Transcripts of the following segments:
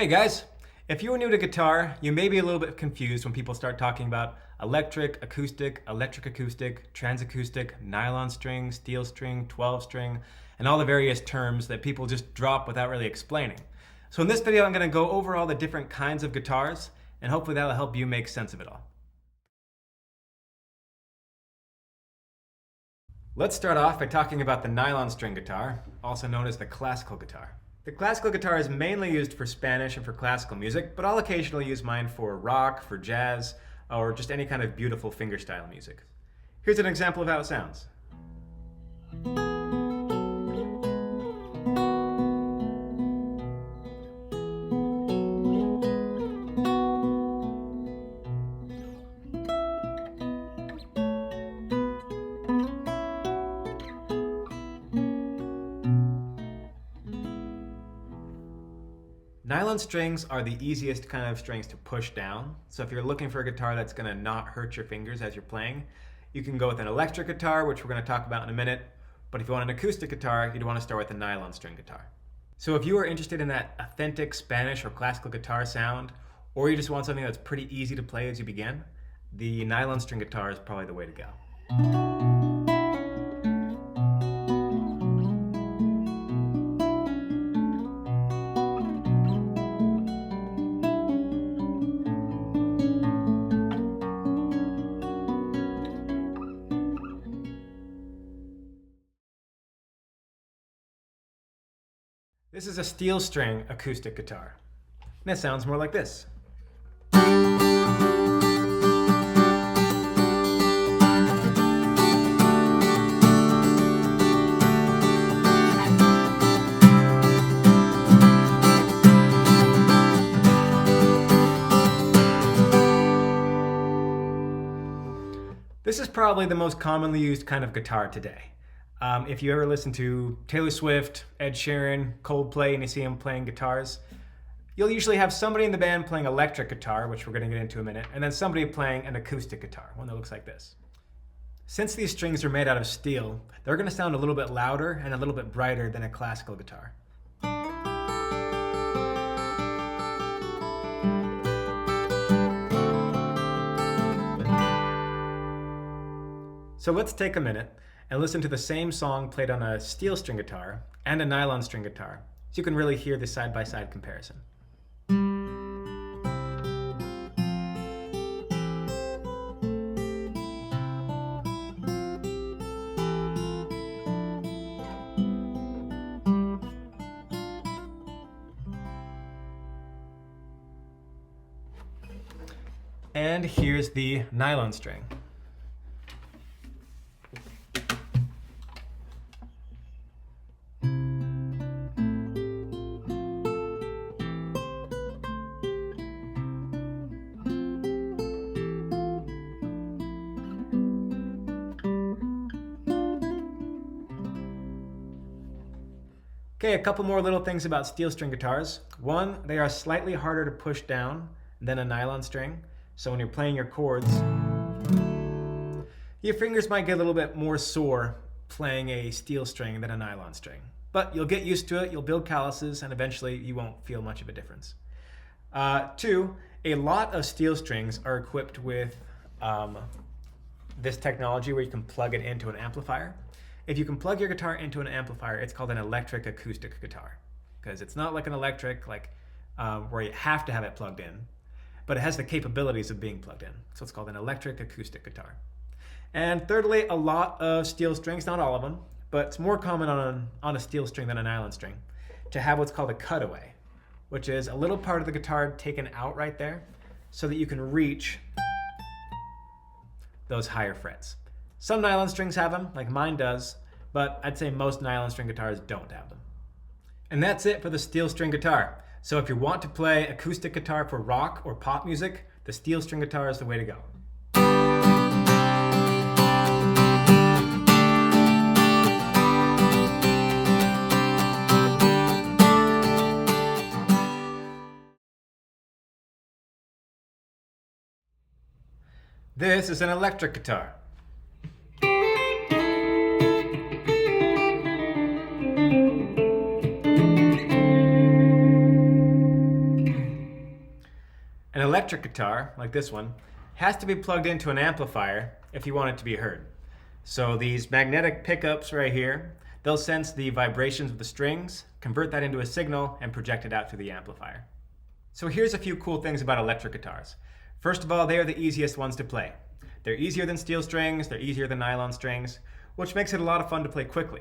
Hey guys, if you are new to guitar, you may be a little bit confused when people start talking about electric acoustic, transacoustic, nylon string, steel string, 12 string, and all the various terms that people just drop without really explaining. So in this video, I'm going to go over all the different kinds of guitars, and hopefully that'll help you make sense of it all. Let's start off by talking about the nylon string guitar, also known as the classical guitar. The classical guitar is mainly used for Spanish and for classical music, but I'll occasionally use mine for rock, for jazz, or just any kind of beautiful fingerstyle music. Here's an example of how it sounds. Nylon strings are the easiest kind of strings to push down. So if you're looking for a guitar that's going to not hurt your fingers as you're playing, you can go with an electric guitar, which we're going to talk about in a minute. But if you want an acoustic guitar, you'd want to start with a nylon string guitar. So if you are interested in that authentic Spanish or classical guitar sound, or you just want something that's pretty easy to play as you begin, the nylon string guitar is probably the way to go. This is a steel string acoustic guitar, and it sounds more like this. This is probably the most commonly used kind of guitar today. If you ever listen to Taylor Swift, Ed Sheeran, Coldplay, and you see them playing guitars, you'll usually have somebody in the band playing electric guitar, which we're going to get into in a minute, and then somebody playing an acoustic guitar, one that looks like this. Since these strings are made out of steel, they're going to sound a little bit louder and a little bit brighter than a classical guitar. So let's take a minute and listen to the same song played on a steel string guitar and a nylon string guitar, so you can really hear the side-by-side comparison. And here's the nylon string. Okay, a couple more little things about steel string guitars. One, they are slightly harder to push down than a nylon string. So when you're playing your chords, your fingers might get a little bit more sore playing a steel string than a nylon string. But you'll get used to it, you'll build calluses, and eventually you won't feel much of a difference. Two, a lot of steel strings are equipped with this technology where you can plug it into an amplifier. If you can plug your guitar into an amplifier, it's called an electric acoustic guitar, because it's not like an electric, where you have to have it plugged in, but it has the capabilities of being plugged in. So it's called an electric acoustic guitar. And thirdly, a lot of steel strings, not all of them, but it's more common on a steel string than a nylon string, to have what's called a cutaway, which is a little part of the guitar taken out right there so that you can reach those higher frets. Some nylon strings have them, like mine does, but I'd say most nylon string guitars don't have them. And that's it for the steel string guitar. So if you want to play acoustic guitar for rock or pop music, the steel string guitar is the way to go. This is an electric guitar. electric guitar, like this one, has to be plugged into an amplifier if you want it to be heard. So these magnetic pickups right here, they'll sense the vibrations of the strings, convert that into a signal, and project it out to the amplifier. So here's a few cool things about electric guitars. First of all, they are the easiest ones to play. They're easier than steel strings, they're easier than nylon strings, which makes it a lot of fun to play quickly.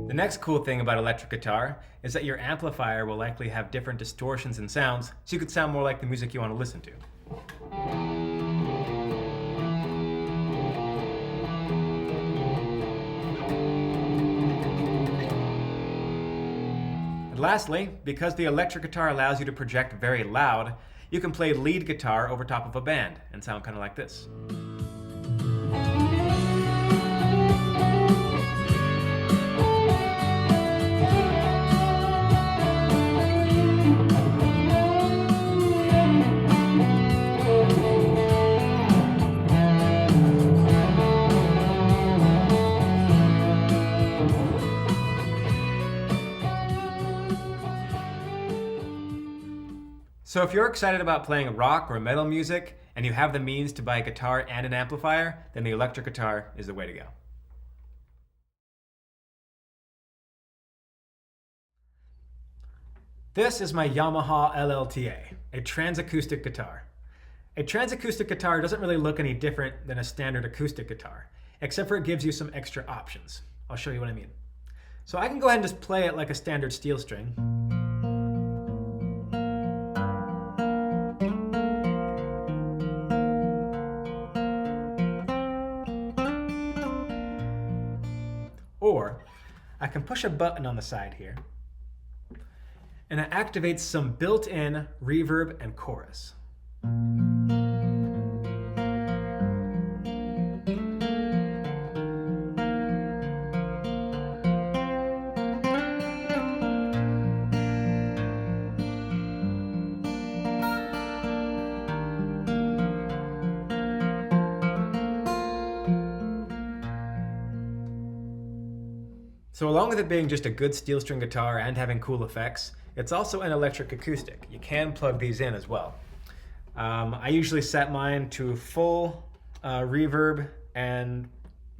The next cool thing about electric guitar is that your amplifier will likely have different distortions and sounds, so you could sound more like the music you want to listen to. And lastly, because the electric guitar allows you to project very loud, you can play lead guitar over top of a band and sound kind of like this. So if you're excited about playing rock or metal music and you have the means to buy a guitar and an amplifier, then the electric guitar is the way to go. This is my Yamaha LLTA, a transacoustic guitar. A transacoustic guitar doesn't really look any different than a standard acoustic guitar, except for it gives you some extra options. I'll show you what I mean. So I can go ahead and just play it like a standard steel string. Or I can push a button on the side here, and it activates some built-in reverb and chorus. So along with it being just a good steel string guitar and having cool effects, it's also an electric acoustic. You can plug these in as well. I usually set mine to full reverb and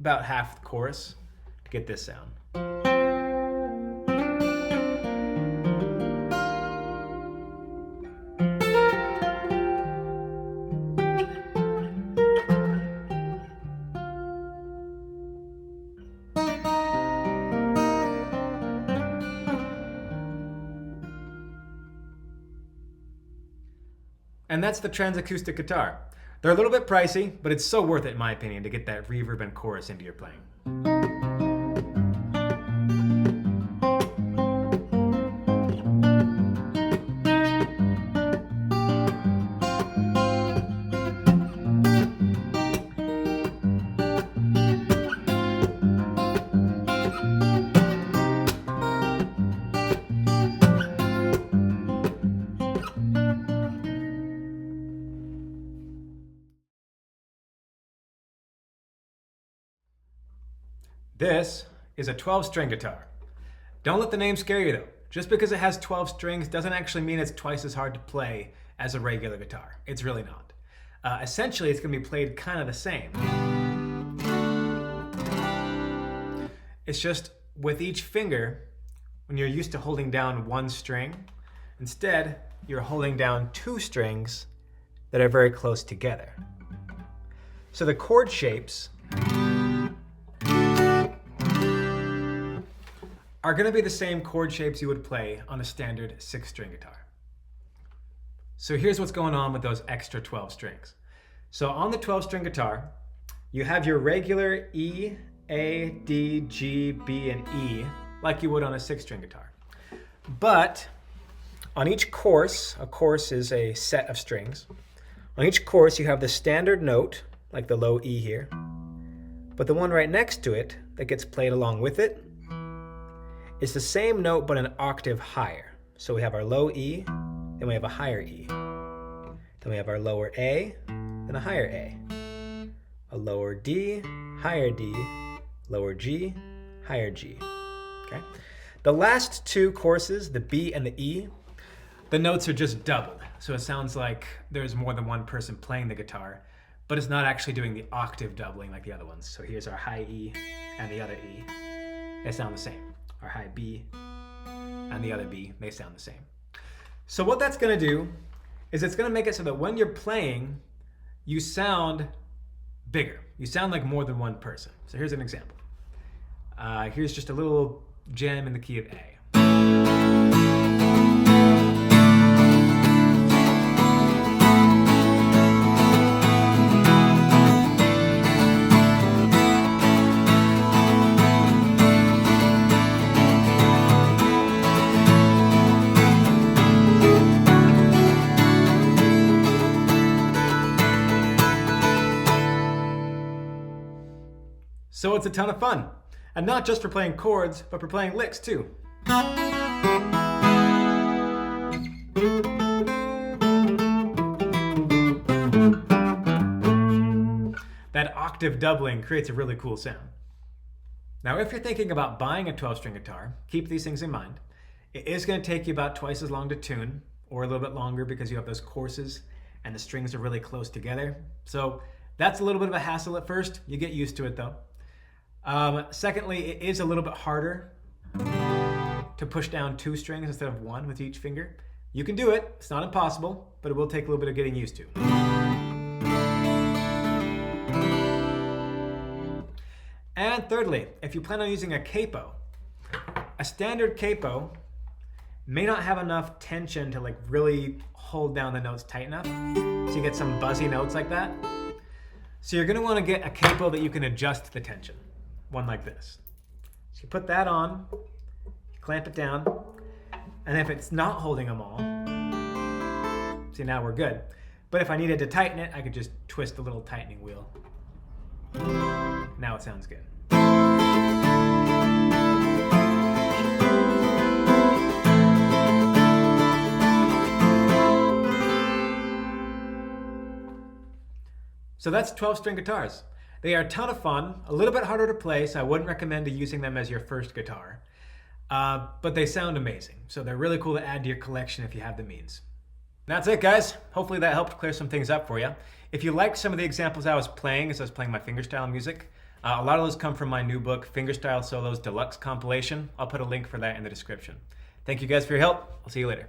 about half the chorus to get this sound. And that's the Transacoustic Guitar. They're a little bit pricey, but it's so worth it in my opinion to get that reverb and chorus into your playing. This is a 12-string guitar. Don't let the name scare you though. Just because it has 12 strings doesn't actually mean it's twice as hard to play as a regular guitar. It's really not. Essentially, it's going to be played kind of the same. It's just with each finger, when you're used to holding down one string, instead you're holding down two strings that are very close together. So the chord shapes are going to be the same chord shapes you would play on a standard 6-string guitar. So here's what's going on with those extra 12 strings. So on the 12-string guitar, you have your regular E, A, D, G, B, and E, like you would on a 6-string guitar. But on each course, a course is a set of strings. On each course, you have the standard note, like the low E here, but the one right next to it that gets played along with it is the same note but an octave higher. So we have our low E, then we have a higher E. Then we have our lower A, then a higher A. A lower D, higher D, lower G, higher G. Okay? The last two courses, the B and the E, the notes are just doubled. So it sounds like there's more than one person playing the guitar, but it's not actually doing the octave doubling like the other ones. So here's our high E and the other E. They sound the same. Our high B and the other B, they sound the same. So what that's gonna do is it's gonna make it so that when you're playing, you sound bigger. You sound like more than one person. So here's an example. Here's just a little jam in the key of A. So it's a ton of fun. And not just for playing chords, but for playing licks too. That octave doubling creates a really cool sound. Now, if you're thinking about buying a 12-string guitar, keep these things in mind. It is going to take you about twice as long to tune, or a little bit longer because you have those courses and the strings are really close together. So that's a little bit of a hassle at first. You get used to it though. Secondly, it is a little bit harder to push down 2 strings instead of 1 with each finger. You can do it, it's not impossible, but it will take a little bit of getting used to. And thirdly, if you plan on using a capo, a standard capo may not have enough tension to like really hold down the notes tight enough, so you get some buzzy notes like that. So you're gonna wanna get a capo that you can adjust the tension. One like this. So you put that on, you clamp it down, and if it's not holding them all, see, now we're good. But if I needed to tighten it, I could just twist the little tightening wheel. Now it sounds good. So that's 12-string guitars. They are a ton of fun, a little bit harder to play, so I wouldn't recommend using them as your first guitar. But they sound amazing, so they're really cool to add to your collection if you have the means. That's it, guys. Hopefully that helped clear some things up for you. If you liked some of the examples I was playing as I was playing my fingerstyle music, a lot of those come from my new book, Fingerstyle Solos Deluxe Compilation. I'll put a link for that in the description. Thank you guys for your help. I'll see you later.